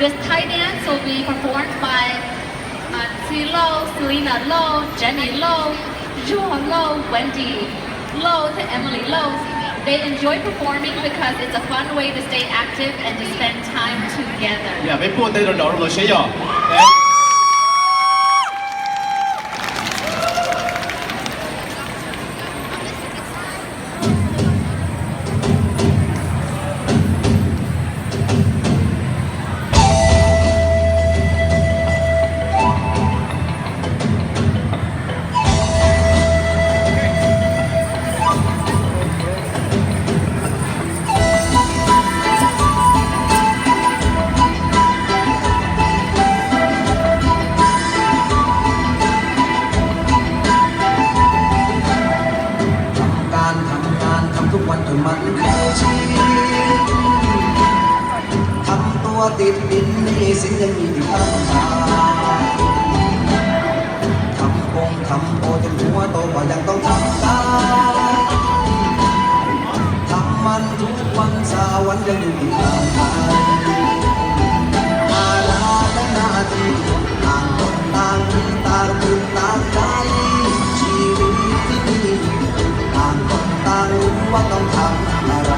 This Thai dance will be performed by T. Lo, Selena Lo, Jenny Lo, Joa Lo, Wendy Lo, to Emily Lo. They enjoy performing because it's a fun way to stay active and to spend time together. 呀，被波带着老了些哟。ทุกวันจนมันเข้าชีทำตัวติดดินนี่สินยังมีอยู่ข้างทางทำโอจนหัวโตก็ยังต้องทำตาทำมันทุกวันสาวันยังอยู่ที่ข้างทางมาลาและนาทีต่างคนต่างมีต่างตื่นต่างใจชีวิตที่มีต่างคนต่างรู้ว่าต้องทำอะไร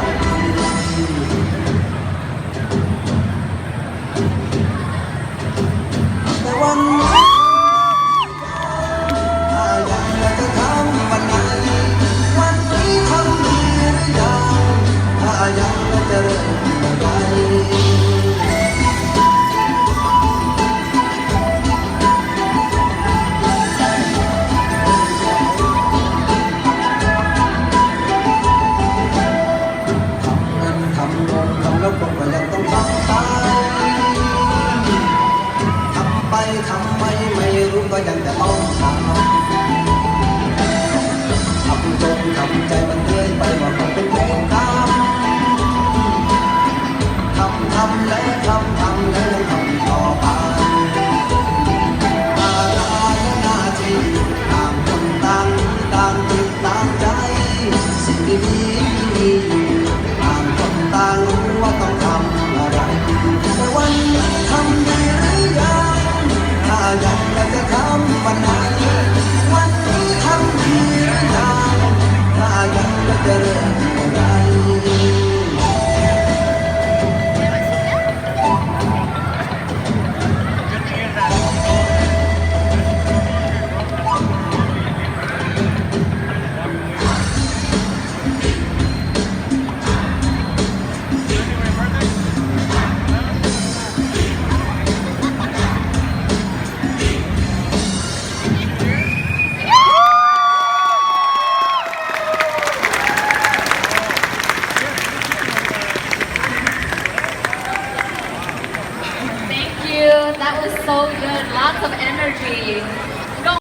แต่วันนี้ถ้ายังจะทำวันไหนวันนี้ทำดีหรือยังถ้ายังจะเริ่มเมื่อไหร่แล้วก็ยังต้องทำไปทำไมไม่รู้ก็ยังจะต้องทำจงทำใจมันเลื่อยไปว่ามันเป็นเพลงกรรมทำและยังทำต่อไปอาลาและหน้าที่ต่างคนต่างจิตต่างใจสิ่งดีๆมีอยู่ต่างคนต่างรู้ว่าต้องทำอะไรแต่วันนี้ทำได้หรือยังถ้ายังจะทำวันไหนวันนี้ทำดีหรือยังถ้ายังจะเริ่มเมื่อไหร่ Thank you. That was so good. Lots of energy.